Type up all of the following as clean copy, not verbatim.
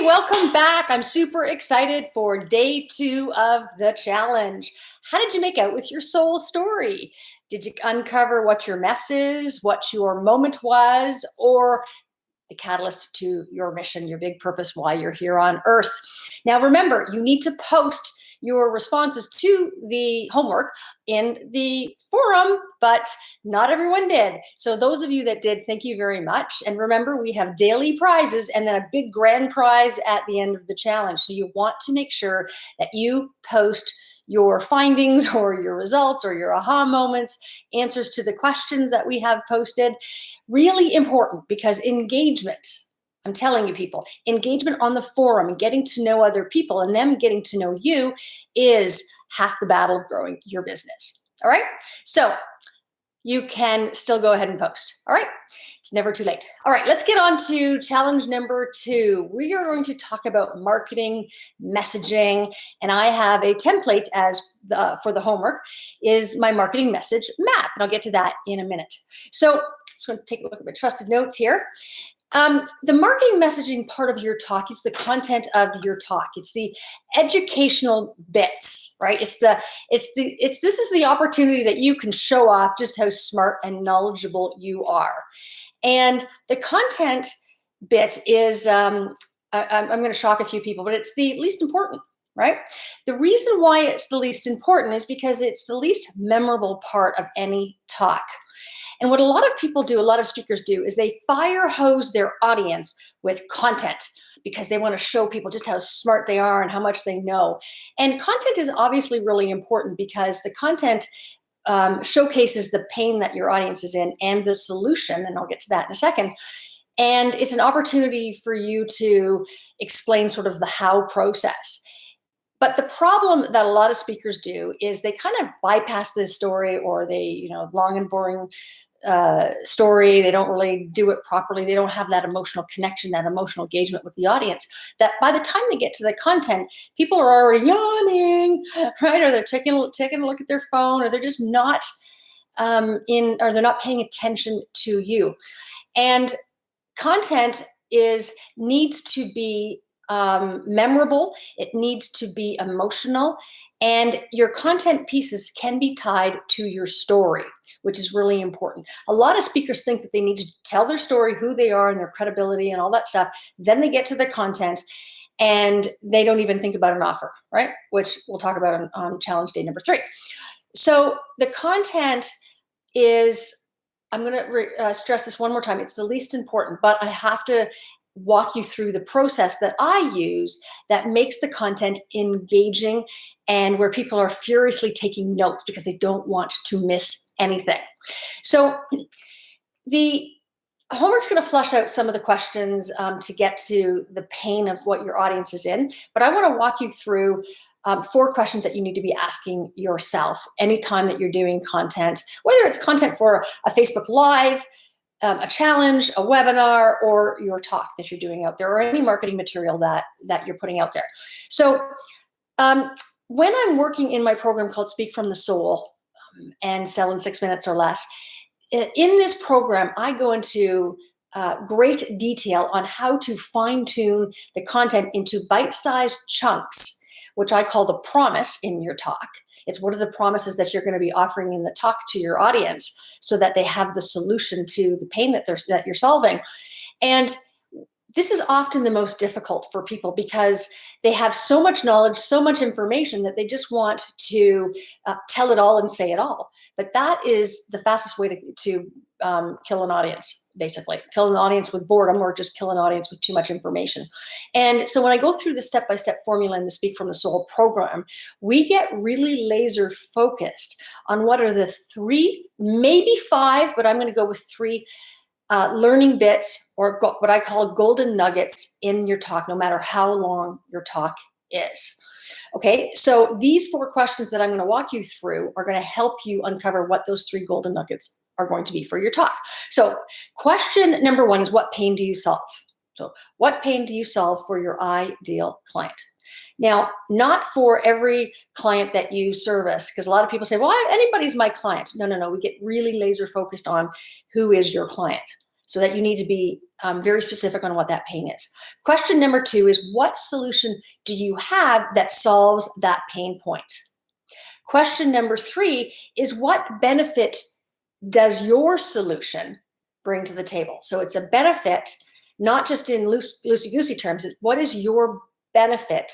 welcome back. I'm super excited for day 2 of the challenge. How did you make out with your soul story? Did you uncover what your mess is, what your moment was, or the catalyst to your mission, your big purpose, why you're here on earth? Now, remember, you need to post your responses to the homework in the forum, but not everyone did. So those of you that did, thank you very much. And remember, we have daily prizes and then a big grand prize at the end of the challenge. So you want to make sure that you post your findings or your results or your aha moments, answers to the questions that we have posted. Really important, because engagement, I'm telling you people, engagement on the forum and getting to know other people and them getting to know you is half the battle of growing your business. All right. So you can still go ahead and post. All right. It's never too late. All right. Let's get on to challenge number 2. We are going to talk about marketing, messaging, and I have a template for the homework is my marketing message map. And I'll get to that in a minute. So just going to take a look at my trusted notes here. The marketing messaging part of your talk is the content of your talk. It's the educational bits, right? This is the opportunity that you can show off just how smart and knowledgeable you are. And the content bit is, I'm going to shock a few people, but it's the least important, right? The reason why it's the least important is because it's the least memorable part of any talk. And what a lot of people do, a lot of speakers do, is they fire hose their audience with content because they want to show people just how smart they are and how much they know. And content is obviously really important because the content showcases the pain that your audience is in and the solution, and I'll get to that in a second. And it's an opportunity for you to explain sort of the how process. But the problem that a lot of speakers do is they kind of bypass this story, or they, long and boring story. They don't really do it properly. They don't have that emotional connection, that emotional engagement with the audience, that by the time they get to the content, people are already yawning, right? Or they're taking a look at their phone, or they're just not or they're not paying attention to you. And content needs to be memorable. It needs to be emotional, and your content pieces can be tied to your story, which is really important. A lot of speakers think that they need to tell their story, who they are and their credibility and all that stuff. Then they get to the content and they don't even think about an offer, right? Which we'll talk about on challenge day number 3. So the content is, I'm going to stress this one more time. It's the least important, but I have to walk you through the process that I use that makes the content engaging and where people are furiously taking notes because they don't want to miss anything. So the homework's going to flush out some of the questions to get to the pain of what your audience is in, but I want to walk you through 4 questions that you need to be asking yourself anytime that you're doing content, whether it's content for a Facebook Live, a challenge, a webinar, or your talk that you're doing out there, or any marketing material that you're putting out there. So when I'm working in my program called Speak from the Soul and Sell in 6 minutes or less, in this program, I go into great detail on how to fine-tune the content into bite-sized chunks, which I call the promise in your talk. It's what are the promises that you're going to be offering in the talk to your audience so that they have the solution to the pain that you're solving. And this is often the most difficult for people because they have so much knowledge, so much information that they just want to tell it all and say it all. But that is the fastest way to kill an audience, basically. Kill an audience with boredom, or just kill an audience with too much information. And so when I go through the step-by-step formula in the Speak from the Soul program, we get really laser focused on what are the 3, maybe 5, but I'm going to go with 3 learning bits, or what I call golden nuggets in your talk, no matter how long your talk is. Okay, so these 4 questions that I'm going to walk you through are going to help you uncover what those 3 golden nuggets are going to be for your talk. So question number 1 is, what pain do you solve? So what pain do you solve for your ideal client? Now, not for every client that you service, because a lot of people say, well, anybody's my client. No. We get really laser focused on who is your client. so that you need to be very specific on what that pain is. Question number 2 is, what solution do you have that solves that pain point? Question number 3 is, what benefit does your solution bring to the table? So it's a benefit, not just in loosey-goosey terms. What is your benefit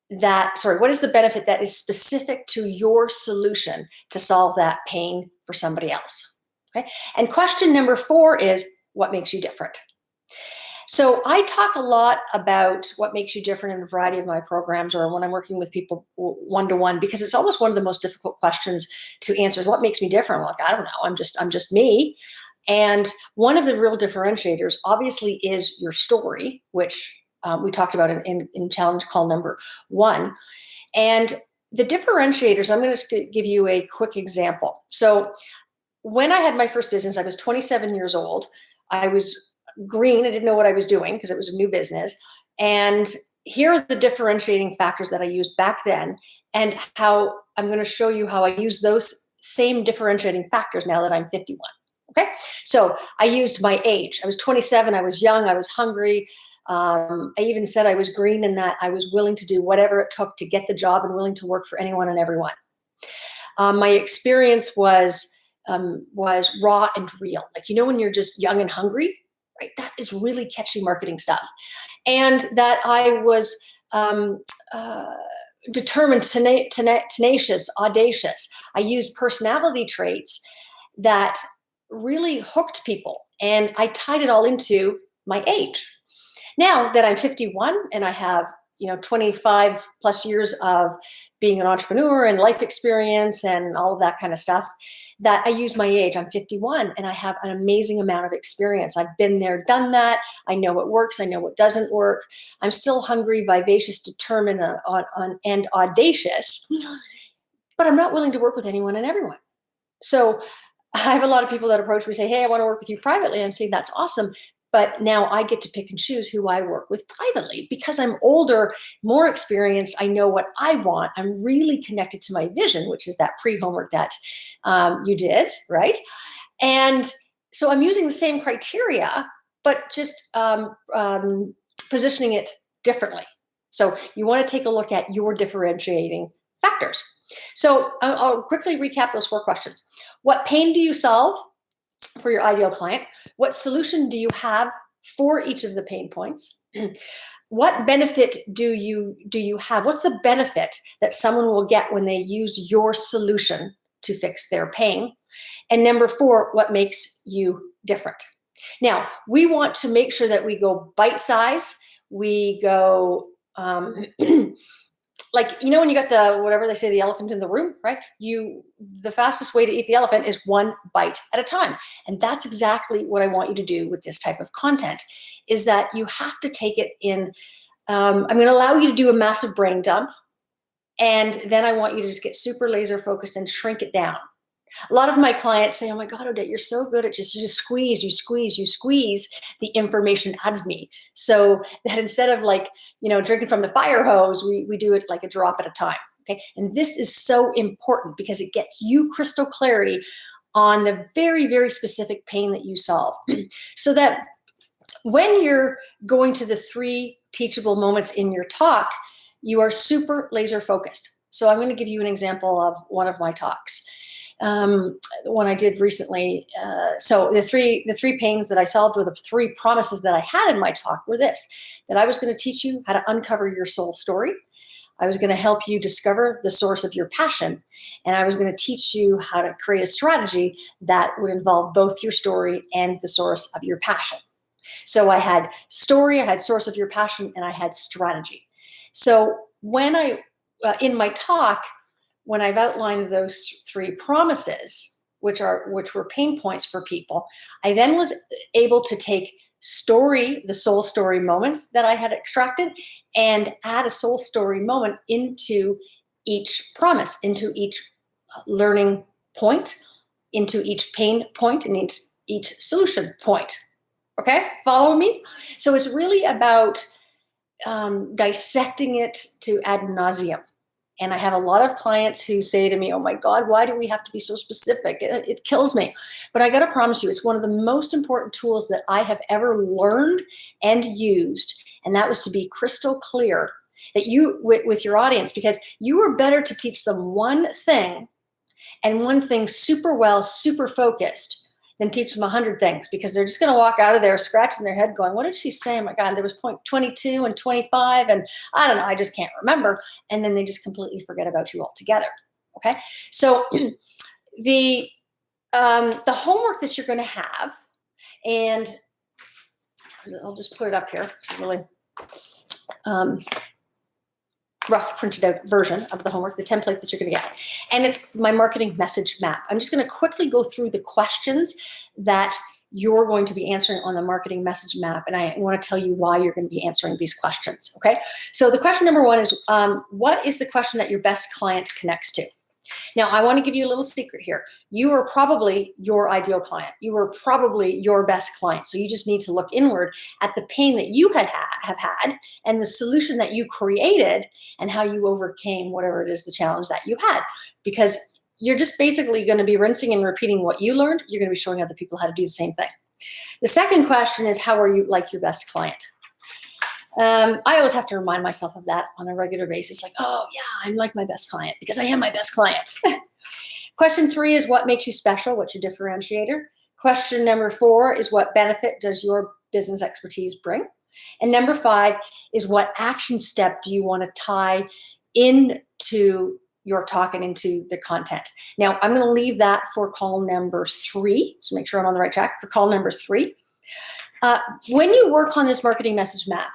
what is the benefit that is specific to your solution to solve that pain for somebody else? Okay. And question number 4 is, what makes you different? So I talk a lot about what makes you different in a variety of my programs, or when I'm working with people one-to-one, because it's almost one of the most difficult questions to answer. Is what makes me different? I'm like, I don't know. I'm just me. And one of the real differentiators obviously is your story, which we talked about in challenge call number 1. And the differentiators, I'm going to give you a quick example. So when I had my first business, I was 27 years old. I was green. I didn't know what I was doing because it was a new business. And here are the differentiating factors that I used back then, and how I'm going to show you how I use those same differentiating factors now that I'm 51. Okay. So I used my age. I was 27. I was young. I was hungry. I even said I was green, and that I was willing to do whatever it took to get the job and willing to work for anyone and everyone. My experience was raw and real. Like, when you're just young and hungry, right? That is really catchy marketing stuff. And that I was determined, tenacious, audacious. I used personality traits that really hooked people, and I tied it all into my age. Now that I'm 51 and I have 25 plus years of being an entrepreneur and life experience and all of that kind of stuff, that I use my age. I'm 51 and I have an amazing amount of experience. I've been there, done that. I know what works. I know what doesn't work. I'm still hungry, vivacious, determined, and audacious, but I'm not willing to work with anyone and everyone. So I have a lot of people that approach me, say, hey, I want to work with you privately. I'm saying, that's awesome. But now I get to pick and choose who I work with privately because I'm older, more experienced. I know what I want. I'm really connected to my vision, which is that pre-homework that you did, right? And so I'm using the same criteria, but just positioning it differently. So you want to take a look at your differentiating factors. So I'll quickly recap those 4 questions. What pain do you solve for your ideal client? What solution do you have for each of the pain points? What benefit do you have? What's the benefit that someone will get when they use your solution to fix their pain? And number 4, what makes you different? Now, we want to make sure that we go bite size. We go like, when you got whatever they say, the elephant in the room, right? The fastest way to eat the elephant is 1 bite at a time. And that's exactly what I want you to do with this type of content, is that you have to take it in. I'm going to allow you to do a massive brain dump. And then I want you to just get super laser focused and shrink it down. A lot of my clients say, oh my God, Odette, you're so good at you just squeeze the information out of me. So that instead of drinking from the fire hose, we do it like a drop at a time. Okay. And this is so important because it gets you crystal clarity on the very, very specific pain that you solve. So that when you're going to the 3 teachable moments in your talk, you are super laser focused. So I'm going to give you an example of one of my talks. The one I did recently. So the three pains that I solved, or the 3 promises that I had in my talk, were this: that I was going to teach you how to uncover your soul story. I was going to help you discover the source of your passion. And I was going to teach you how to create a strategy that would involve both your story and the source of your passion. So I had story, I had source of your passion, and I had strategy. So when in my talk, when I've outlined those 3 promises, which were pain points for people, I then was able to take story, the soul story moments that I had extracted, and add a soul story moment into each promise, into each learning point, into each pain point, and each solution point. Okay, follow me? So it's really about dissecting it to ad nauseum. And I have a lot of clients who say to me, oh my God, why do we have to be so specific? It kills me. But I got to promise you, it's one of the most important tools that I have ever learned and used. And that was to be crystal clear that you, with your audience, because you are better to teach them one thing and one thing super well, super focused, than teach them 100 things, because they're just going to walk out of there scratching their head going, what did she say? Oh my God, there was point 22 and 25. And I don't know, I just can't remember. And then they just completely forget about you altogether. Okay. So the homework that you're going to have, and I'll just put it up here. It's really rough printed out version of the homework, the template that you're going to get. And it's my marketing message map. I'm just going to quickly go through the questions that you're going to be answering on the marketing message map. And I want to tell you why you're going to be answering these questions. Okay. So the question number one is, what is the question that your best client connects to? Now, I want to give you a little secret here. You are probably your ideal client. You are probably your best client. So you just need to look inward at the pain that you have had and the solution that you created and how you overcame whatever it is, the challenge that you had. Because you're just basically going to be rinsing and repeating what you learned. You're going to be showing other people how to do the same thing. The second question is, how are you like your best client? I always have to remind myself of that on a regular basis. Like, oh yeah, I'm like my best client because I am my best client. Question 3 is, what makes you special? What's your differentiator? Question number 4 is, what benefit does your business expertise bring? And number 5 is, what action step do you want to tie into your talk and into the content? Now, I'm going to leave that for call number 3. So make sure I'm on the right track for call number 3. When you work on this marketing message map,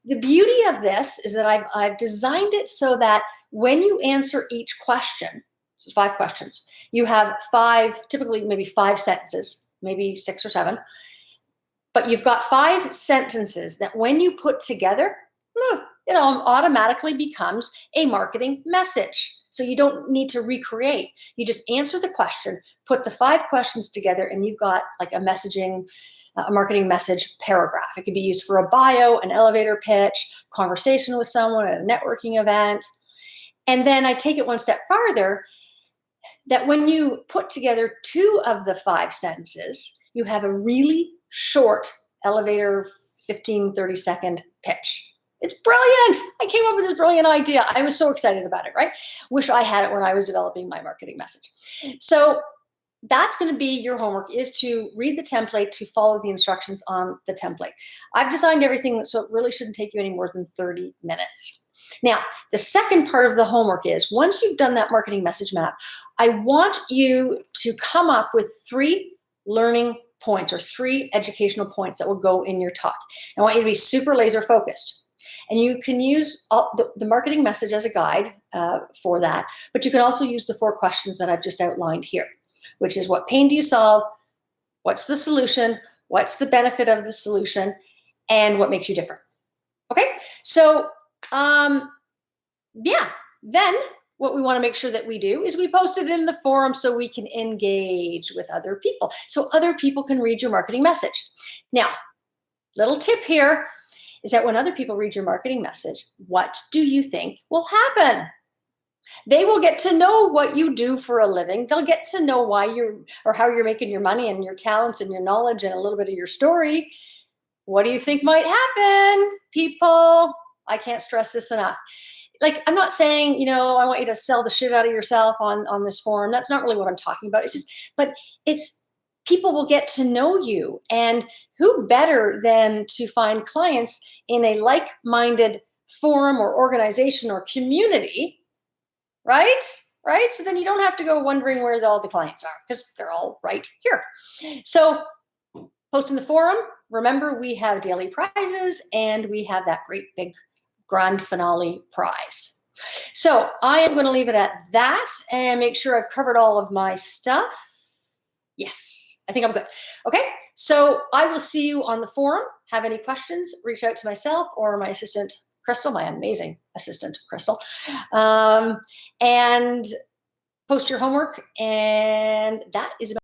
the beauty of this is that I've designed it so that when you answer each question, so 5 questions, you have 5, typically maybe 5 sentences, maybe 6 or 7, but you've got 5 sentences that when you put together, it automatically becomes a marketing message. So you don't need to recreate. You just answer the question, put the 5 questions together, and you've got like a marketing message paragraph. It could be used for a bio, an elevator pitch, conversation with someone at a networking event. And then I take it one step farther, that when you put together 2 of the 5 sentences, you have a really short elevator 15, 30-second pitch. It's brilliant. I came up with this brilliant idea. I was so excited about it, right? Wish I had it when I was developing my marketing message. So that's going to be your homework, is to read the template, to follow the instructions on the template. I've designed everything so it really shouldn't take you any more than 30 minutes. Now, the second part of the homework is, once you've done that marketing message map, I want you to come up with 3 learning points or 3 educational points that will go in your talk. I want you to be super laser focused. And you can use the marketing message as a guide for that, but you can also use the 4 questions that I've just outlined here, which is, what pain do you solve? What's the solution? What's the benefit of the solution? And what makes you different? Okay, so yeah, then what we want to make sure that we do is we post it in the forum so we can engage with other people, so other people can read your marketing message. Now, little tip here is that when other people read your marketing message, what do you think will happen? They will get to know what you do for a living. They'll get to know why or how you're making your money, and your talents and your knowledge and a little bit of your story. What do you think might happen, people? I can't stress this enough. Like, I'm not saying, I want you to sell the shit out of yourself on this forum. That's not really what I'm talking about. It's people will get to know you, and who better than to find clients in a like-minded forum or organization or community, right? Right? So then you don't have to go wondering where all the clients are, because they're all right here. So post in the forum. Remember, we have daily prizes, and we have that great big grand finale prize. So I am going to leave it at that and make sure I've covered all of my stuff. Yes, I think I'm good. Okay, so I will see you on the forum. Have any questions, reach out to myself or my assistant, Crystal, my amazing assistant, Crystal, and post your homework. And that is about